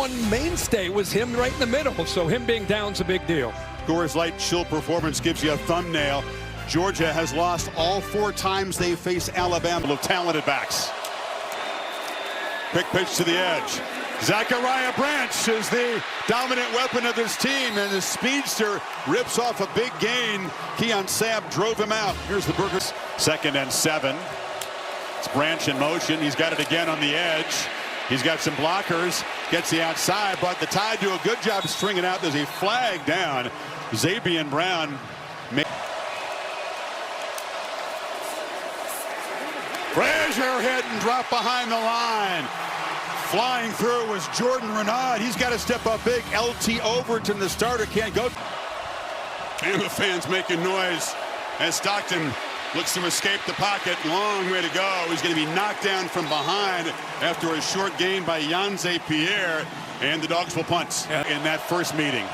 one mainstay was him right in the middle, so him being down's a big deal. Coors Light chill performance gives you a thumbnail. Georgia has lost all 4 times they face Alabama. Of talented backs. Quick pitch to the edge. Zachariah Branch is the dominant weapon of this team, and the speedster rips off a big gain. Keon Sabb drove him out. Here's the Burgers. 2nd and 7. It's Branch in motion. He's got it again on the edge. He's got some blockers. Gets the outside, but the Tide do a good job stringing out. There's a flag down. Zabian Brown. Frazier hit and dropped behind the line. Flying through was Jordan Renaud. He's got to step up big. LT Overton, the starter, can't go. And the fans making noise as Stockton looks to escape the pocket. Long way to go. He's going to be knocked down from behind after a short gain by Yanze Pierre. And the Dogs will punt in that first meeting.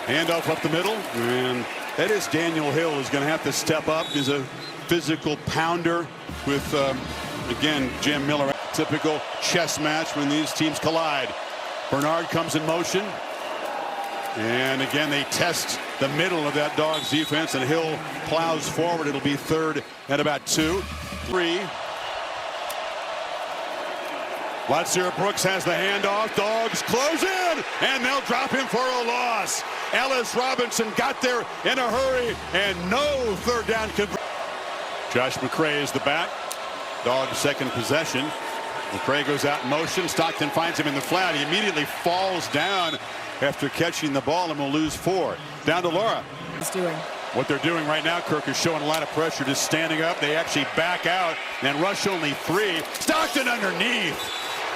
Handoff up the middle. And that is Daniel Hill, who's going to have to step up. He's a physical pounder with, again, Jam Miller. Typical chess match when these teams collide. Bernard comes in motion. And again, they test the middle of that Dogs defense, and Hill plows forward. It'll be 3rd and about 2. 3. Watson Brooks has the handoff. Dogs close in, and they'll drop him for a loss. Ellis Robinson got there in a hurry, and no 3rd down conversion. Josh McCray is the back. Dogs' second possession. McCray goes out in motion. Stockton finds him in the flat. He immediately falls down after catching the ball, and will lose 4. Down to Laura. What they're doing right now, Kirk, is showing a lot of pressure, just standing up. They actually back out and rush only 3. Stockton underneath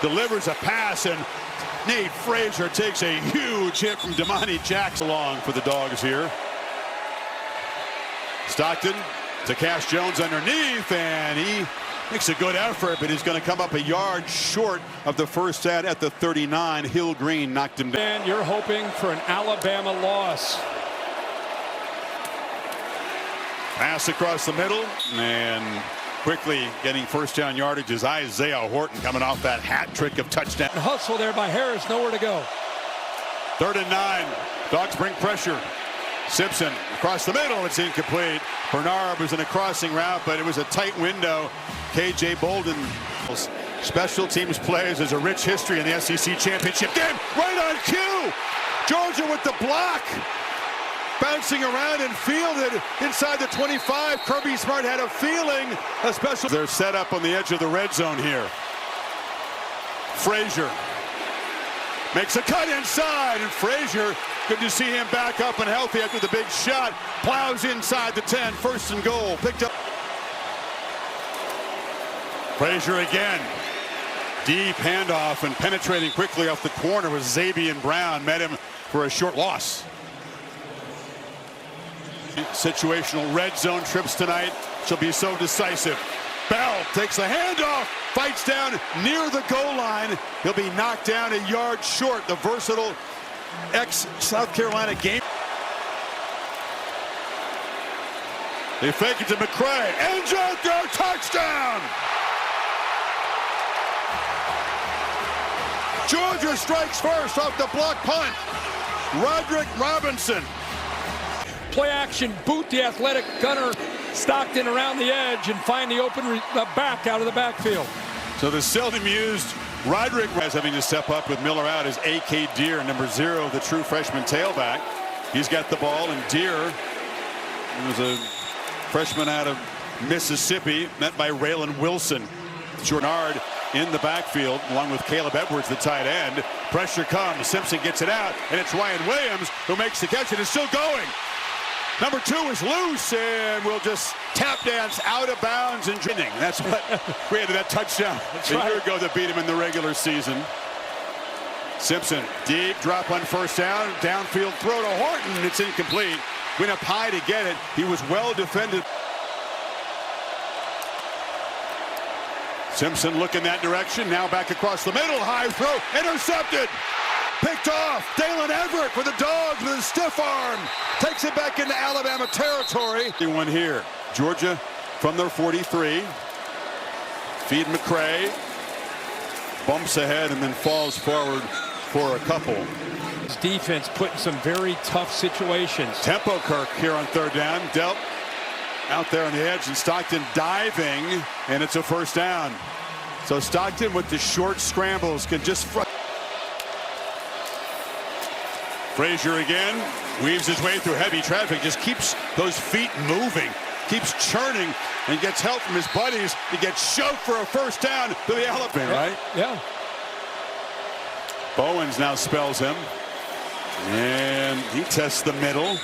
delivers a pass, and Nate Frazier takes a huge hit from Damani Jackson. Along for the Dogs here. Stockton to Cash Jones underneath, and he makes a good effort, but he's going to come up a yard short of the first set at the 39. Hill Green knocked him down. And you're hoping for an Alabama loss. Pass across the middle, and quickly getting first down yardage is Isaiah Horton, coming off that hat trick of touchdown. Hustle there by Harris, nowhere to go. 3rd and 9. Dogs bring pressure. Simpson across the middle, it's incomplete. Bernard was in a crossing route, but it was a tight window. KJ Bolden. Special teams plays. There's a rich history in the SEC championship game. Right on cue. Georgia with the block. Bouncing around and fielded inside the 25. Kirby Smart had a feeling. A special. They're set up on the edge of the red zone here. Frazier makes a cut inside, and Frazier, good to see him back up and healthy after the big shot. Plows inside the 10. 1st and goal. Picked up. Frazier again. Deep handoff, and penetrating quickly off the corner was Zabian Brown. Met him for a short loss. Situational red zone trips tonight shall be so decisive. Bell takes the handoff, fights down near the goal line. He'll be knocked down a yard short. The versatile ex-South Carolina game. They fake it to McCray. Ends out there, touchdown! Georgia strikes first off the block punt. Roderick Robinson. Play action, boot the athletic gunner Stockton around the edge and find the open back out of the backfield. So the seldom used Roderick is having to step up with Miller out as A.K. Deere, number 0, the true freshman tailback. He's got the ball, and Deere was a freshman out of Mississippi, met by Raylan Wilson. Jornard in the backfield, along with Caleb Edwards, the tight end. Pressure comes, Simpson gets it out, and it's Ryan Williams who makes the catch, and is still going. Number 2 is loose, and will just tap dance out of bounds and inning. That's what created that touchdown a year ago that beat him in the regular season. Simpson, deep drop on first down, downfield throw to Horton. It's incomplete. Went up high to get it. He was well defended. Simpson looking that direction, now back across the middle, high throw, intercepted. Picked off. Dalen Everett for the Dogs with a stiff arm. Takes it back into Alabama territory. One here. Georgia from their 43. Feed McCray. bumps ahead and then falls forward for a couple. His defense put in some very tough situations. Tempo Kirk here on third down. Dealt out there on the edge, and Stockton diving, and it's a first down. So Stockton with the short scrambles can just Frazier again weaves his way through heavy traffic, just keeps those feet moving, keeps churning, and gets help from his buddies. He gets shoved for a first down to the elephant, right? Yeah. Bowens now spells him, and he tests the middle.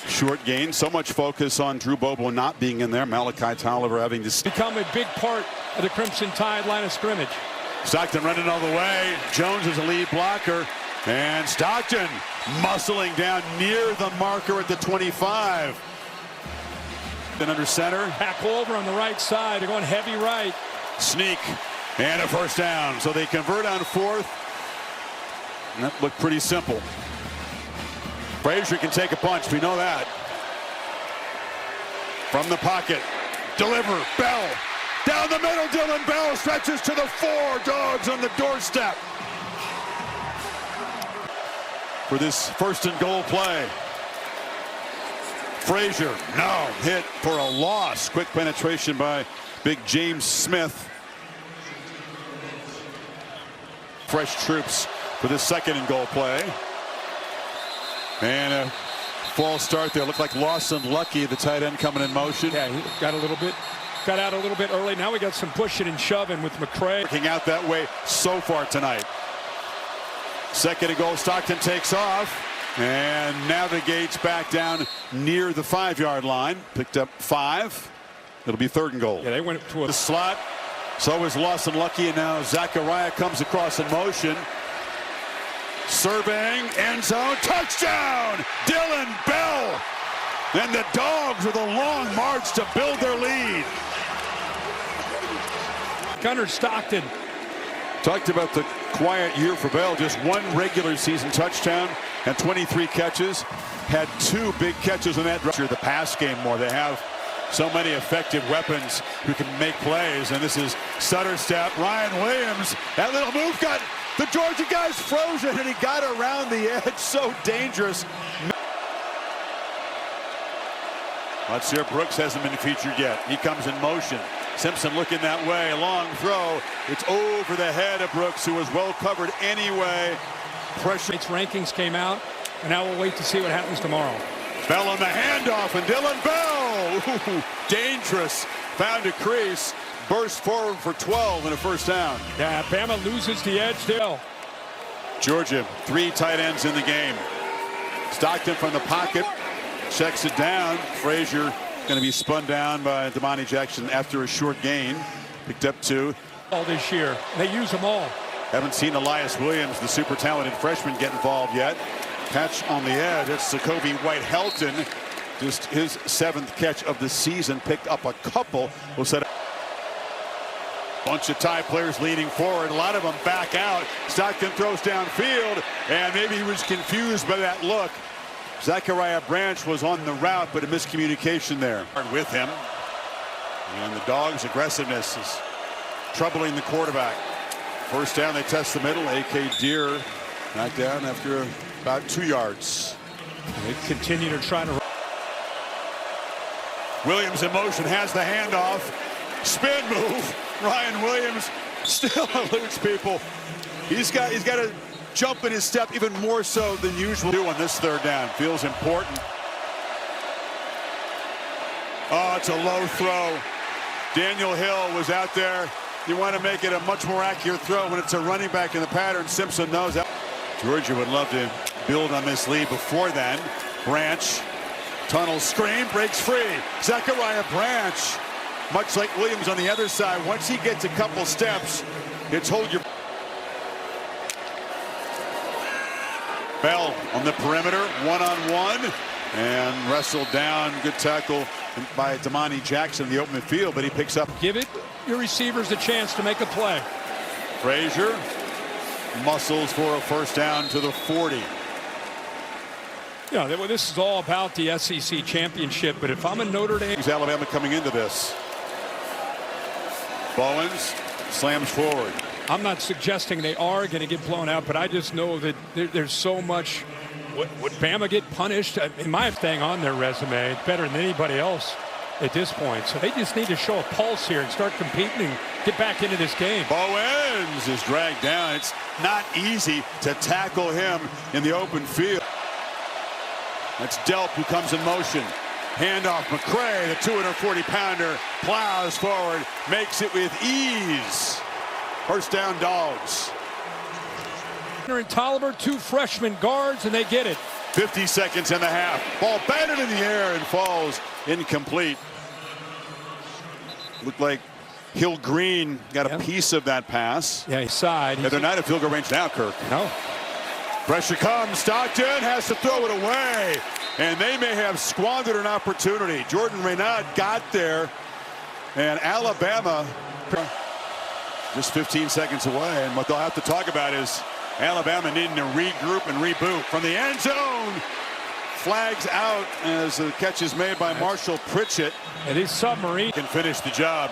Short gain. So much focus on Drew Bobo not being in there. Malachi Tolliver having to become a big part of the Crimson Tide line of scrimmage. Stockton running all the way. Jones is a lead blocker. And Stockton muscling down near the marker at the 25. Then under center. Back over on the right side. They're going heavy right. Sneak. And a first down. So they convert on fourth. And that looked pretty simple. Frazier can take a punch. We know that. From the pocket. Deliver. Bell. Down the middle. Dylan Bell stretches to the 4. Dogs on the doorstep. For this first and goal play. Frazier. No. Hit for a loss. Quick penetration by big James Smith. Fresh troops for this second and goal play. And a false start there. Looked like Lawson Lucky, the tight end, coming in motion. Yeah, he got out a little bit early. Now we got some pushing and shoving with McCray. Working out that way so far tonight. Second and goal. Stockton takes off and navigates back down near the 5-yard line. Picked up 5. It'll be third and goal. Yeah, they went to the slot. So is Lawson Lucky, and now Zachariah comes across in motion. Surveying, end zone, touchdown! Dylan Bell! And the Dogs with a long march to build their lead. Gunnar Stockton. Talked about the quiet year for Bell. Just 1 regular season touchdown and 23 catches. Had 2 big catches in that. The pass game more. They have so many effective weapons who can make plays. And this is Sutter step. Ryan Williams. That little move got the Georgia guys frozen, and he got around the edge. So dangerous. Let's hear. Brooks hasn't been featured yet. He comes in motion. Simpson looking that way. Long throw. It's over the head of Brooks, who was well covered anyway. Pressure. Its rankings came out, and now we'll wait to see what happens tomorrow. Bell on the handoff, and Dylan Bell. Ooh, dangerous. Found a crease. Burst forward for 12 and a first down. Yeah, Bama loses the edge still. Georgia, 3 tight ends in the game. Stockton from the pocket. Checks it down. Frazier going to be spun down by Damani Jackson after a short gain. Picked up 2. All this year. They use them all. Haven't seen Elias Williams, the super talented freshman, get involved yet. Catch on the edge. It's Jacoby White-Helton. Just his 7th catch of the season. Picked up a couple. We'll set up. Bunch of Tide players leaning forward. A lot of them back out. Stockton throws downfield, and maybe he was confused by that look. Zachariah Branch was on the route, but a miscommunication there. With him. And the Dogs' aggressiveness is troubling the quarterback. First down, they test the middle. A.K. Deer knocked down after about 2 yards. They continue to try to. Williams in motion, has the handoff. Spin move. Ryan Williams still eludes people. He's got to jump in his step even more so than usual on this third down. Feels important. Oh, it's a low throw. Daniel Hill was out there. You want to make it a much more accurate throw when it's a running back in the pattern. Simpson knows that. Georgia would love to build on this lead before then. Branch, tunnel screen, breaks free. Zachariah Branch, much like Williams on the other side, once he gets a couple steps, it's hold your. Bell on the perimeter, one-on-one, and wrestled down. Good tackle by Damani Jackson in the open field, but he picks up. Give it your receivers a chance to make a play. Frazier muscles for a first down to the 40. Yeah, this is all about the SEC championship, but if I'm a Notre Dame. Alabama coming into this. Bowens slams forward. I'm not suggesting they are going to get blown out, but I just know that there's so much. Would Bama get punished? In my thing on their resume, it's better than anybody else at this point. So they just need to show a pulse here and start competing and get back into this game. Bowens is dragged down. It's not easy to tackle him in the open field. That's Delp who comes in motion. Handoff McCray, the 240-pounder, plows forward, makes it with ease. First down, Dogs. And Tolliver, 2 freshman guards, and they get it. 50 seconds in the half. Ball batted in the air and falls incomplete. Looked like Hill Green got a piece of that pass. Yeah, he's side. Yeah, they're not at field goal range now, Kirk. No. Pressure comes. Stockton has to throw it away. And they may have squandered an opportunity. Jordan Renaud got there. And Alabama just 15 seconds away. And what they'll have to talk about is Alabama needing to regroup and reboot. From the end zone. Flags out as the catch is made by Marshall Pritchett. It is submarine. Can finish the job.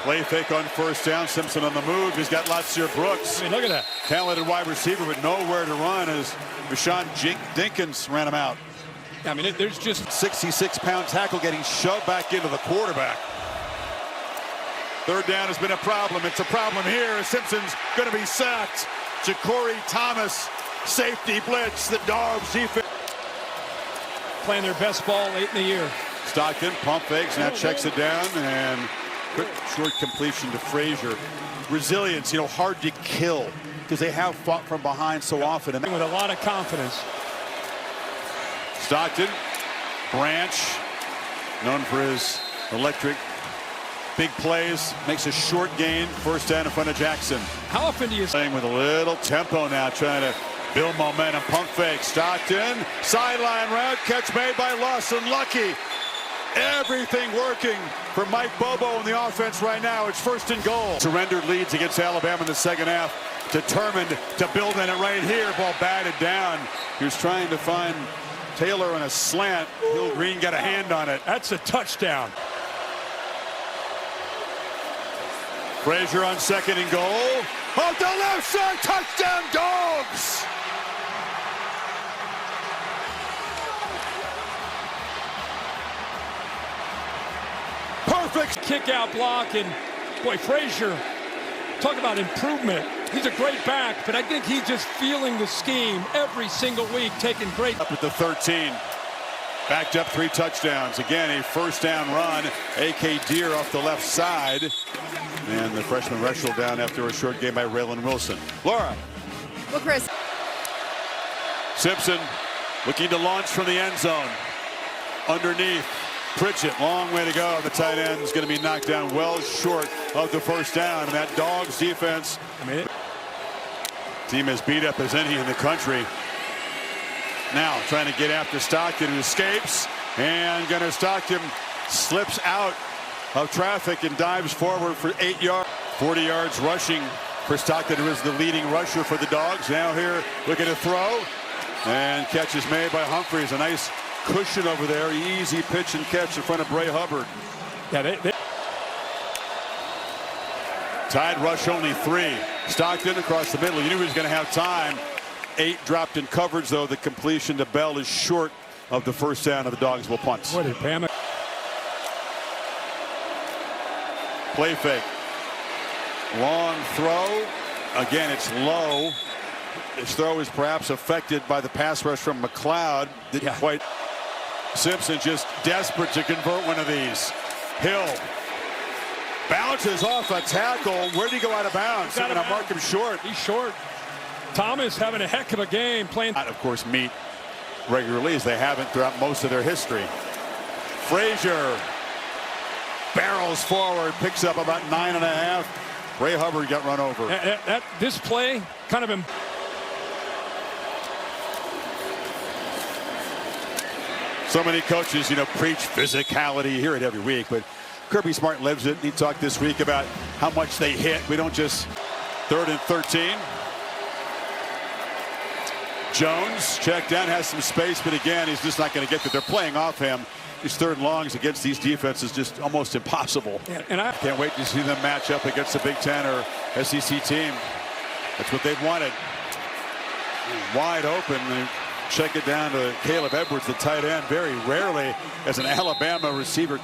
Play fake on first down. Simpson on the move. He's got Latsier Brooks. I mean, look at that. Talented wide receiver, but nowhere to run as Rashawn Dinkins ran him out. I mean, there's just 66-pound tackle getting shoved back into the quarterback. Third down has been a problem. It's a problem here. Simpson's going to be sacked. Ja'Cory Thomas, safety blitz. The Dogs defense playing their best ball late in the year. Stockton pump fakes, now checks it down, and quick short completion to Frazier. Resilience, you know, hard to kill because they have fought from behind so often. And with a lot of confidence. Stockton, Branch, known for his electric big plays, makes a short gain, first down in front of Jackson. How often do you playing with a little tempo now, trying to build momentum? Pump fake, Stockton, sideline route, catch made by Lawson Lucky. Everything working for Mike Bobo in the offense right now. It's first and goal. Surrendered leads against Alabama in the second half. Determined to build on it right here. Ball batted down. He was trying to find Taylor on a slant. Hill Green got a hand on it. That's a touchdown. Frazier on second and goal. Off the left side, touchdown Dogs! Perfect kick out block, and boy, Frazier, talk about improvement. He's a great back, but I think he's just feeling the scheme every single week, taking great. Up at the 13. Backed up 3 touchdowns. Again, a first down run. A.K. Deer off the left side. And the freshman wrestled down after a short game by Raylan Wilson. Laura. Well, Chris. Simpson looking to launch from the end zone. Underneath. Pritchett, long way to go. The tight end is going to be knocked down well short of the first down. And that Dogs defense, team as beat up as any in the country. Now trying to get after Stockton, who escapes, and Gunnar Stockton slips out of traffic and dives forward for 8 yards. 40 yards rushing for Stockton, who is the leading rusher for the Dogs. Now here looking to throw, and catch is made by Humphreys. A nice cushion over there. Easy pitch and catch in front of Bray Hubbard. Yeah, they Tide rush only 3. Stockton across the middle. You knew he was going to have time. 8 dropped in coverage, though. The completion to Bell is short of the first down of the Dogs will punt. What did Bama? Play fake. Long throw. Again, it's low. His throw is perhaps affected by the pass rush from McLeod. Didn't quite. Simpson just desperate to convert one of these. Hill bounces off a tackle. Where did he go out of bounds? They're going to mark him short. He's short. Thomas having a heck of a game playing. Of course, meet regularly as they haven't throughout most of their history. Frazier barrels forward, picks up about 9.5. Ray Hubbard got run over. This play kind of so many coaches, you know, preach physicality. You hear it every week, but Kirby Smart lives it. He talked this week about how much they hit. We don't just. 3rd and 13. Jones checked down, has some space, but again, he's just not going to get there. They're playing off him. These third and longs against these defenses just almost impossible. Yeah, and I can't wait to see them match up against a Big Ten or SEC team. That's what they've wanted. Wide open. They check it down to Caleb Edwards, the tight end, very rarely as an Alabama receiver.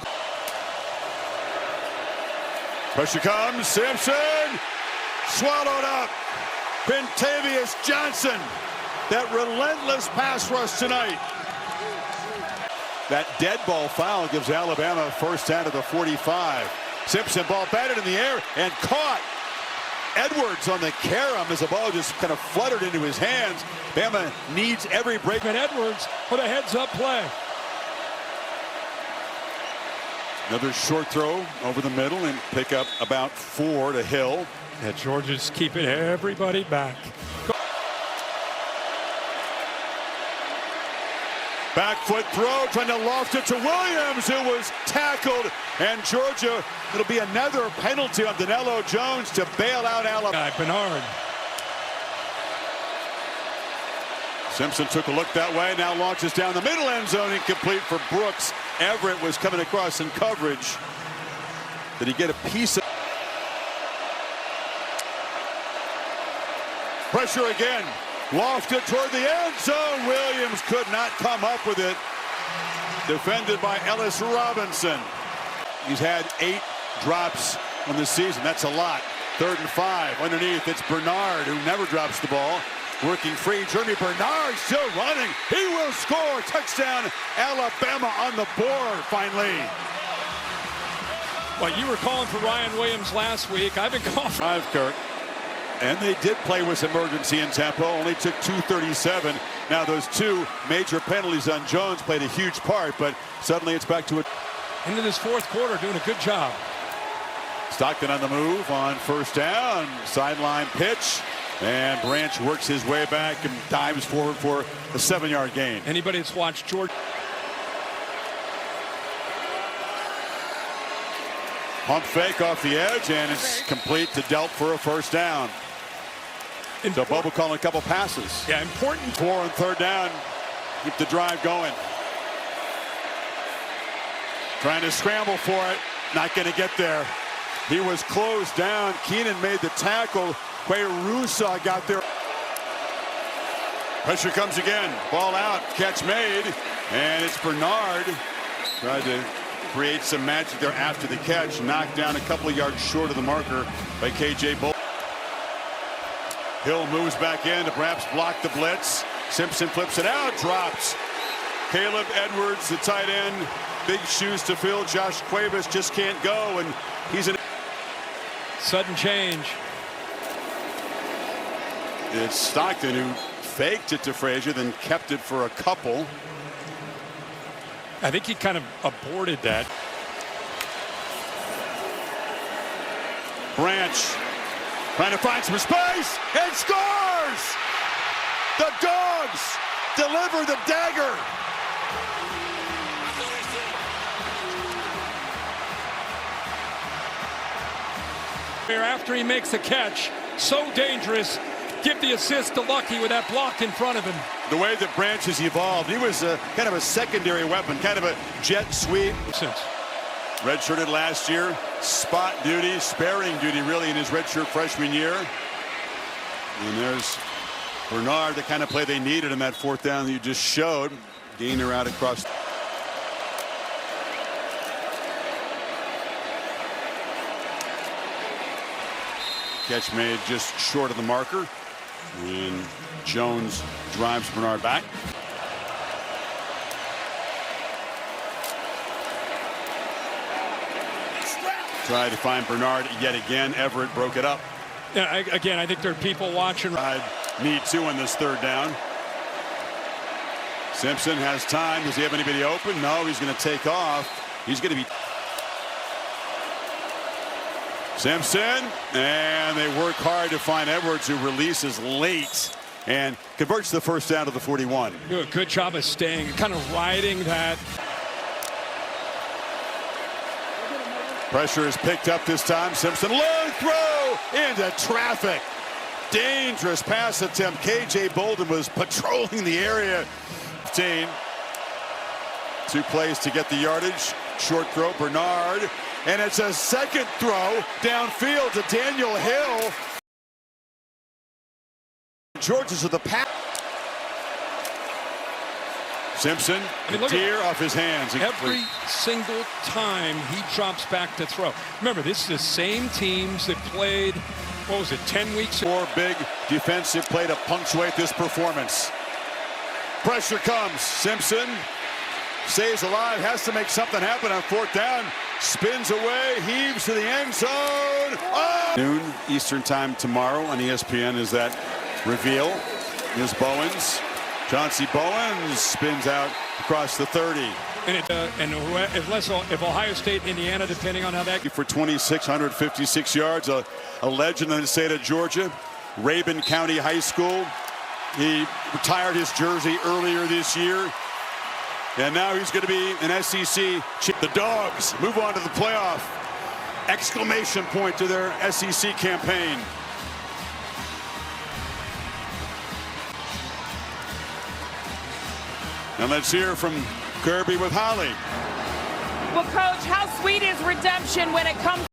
Pressure comes. Simpson swallowed up. Pentavious Johnson. That relentless pass rush tonight. That dead ball foul gives Alabama first down to the 45. Simpson, ball batted in the air and caught. Edwards on the carom as the ball just kind of fluttered into his hands. Bama needs every break. and Edwards with a heads-up play. Another short throw over the middle and pick up about 4 to Hill. Yeah, Georgia's keeping everybody back. Back foot throw, trying to loft it to Williams, who was tackled. And Georgia, it'll be another penalty on Danilo Jones to bail out Alabama. Bernard. Simpson took a look that way, now launches down the middle end zone, incomplete for Brooks. Everett was coming across in coverage. Did he get a piece of... Pressure again. Lofted toward the end zone. Williams could not come up with it. Defended by Ellis Robinson. He's had 8 drops on the season. That's a lot. 3rd and 5. Underneath, it's Bernard, who never drops the ball. Working free. Jeremy Bernard still running. He will score. Touchdown, Alabama on the board finally. Well, you were calling for Ryan Williams last week. I've been calling for... Drive, Kirk. And they did play with some urgency in tempo. Only took 2:37. Now those 2 major penalties on Jones played a huge part, but suddenly it's back to it. Into this 4th quarter, doing a good job. Stockton on the move on first down. Sideline pitch. And Branch works his way back and dives forward for a 7-yard gain. Anybody that's watched Georgia... Pump fake off the edge, and it's complete to Delp for a first down. So Bobo calling a couple passes. Yeah, important. 4 on 3rd down. Keep the drive going. Trying to scramble for it. Not going to get there. He was closed down. Keenan made the tackle. Rusa got there. Pressure comes again. Ball out. Catch made. And it's Bernard. Tried to create some magic there after the catch. Knocked down a couple of yards short of the marker by KJ Bolden. Hill moves back in to perhaps block the blitz. Simpson flips it out. Drops. Caleb Edwards, the tight end. Big shoes to fill. Josh Cuevas just can't go. And he's in. Sudden change. It's Stockton who faked it to Frazier, then kept it for a couple. I think he kind of aborted that. Branch trying to find some space and scores! The Dogs deliver the dagger. After he makes a catch, so dangerous. Give the assist to Lucky with that block in front of him. The way that Branch has evolved, he was kind of a secondary weapon, kind of a jet sweep. Redshirted last year, spot duty, sparing duty really in his redshirt freshman year. And there's Bernard, the kind of play they needed in that 4th down that you just showed. Gainer out across. Catch made just short of the marker. And Jones drives Bernard back. Tried to find Bernard yet again. Everett broke it up. Yeah, again, I think there are people watching. Need 2 on this 3rd down. Simpson has time. Does he have anybody open? No, he's going to take off. He's going to be. Simpson, and they work hard to find Edwards, who releases late and converts the first down to the 41. Good job of staying, kind of riding that. Pressure is picked up this time. Simpson, long throw into traffic. Dangerous pass attempt. KJ Bolden was patrolling the area. 15. 2 plays to get the yardage. Short throw, Bernard. And it's a second throw downfield to Daniel Hill. Georgia's to the pass. Simpson, Deere off his hands. Every single time he drops back to throw. Remember, this is the same teams that played, what was it, 10 weeks ago? 4 big defensive play to punctuate this performance. Pressure comes. Simpson stays alive, has to make something happen on 4th down. Spins away, heaves to the end zone. Oh! Noon Eastern time tomorrow on ESPN is that reveal. Here's Bowens. Chauncey Bowens spins out across the 30. And if Ohio State, Indiana, depending on how that... For 2,656 yards, a legend in the state of Georgia, Rabun County High School. He retired his jersey earlier this year. And now he's going to be an SEC. The Dogs move on to the playoff. Exclamation point to their SEC campaign. And let's hear from Kirby with Holly. Well, Coach, how sweet is redemption when it comes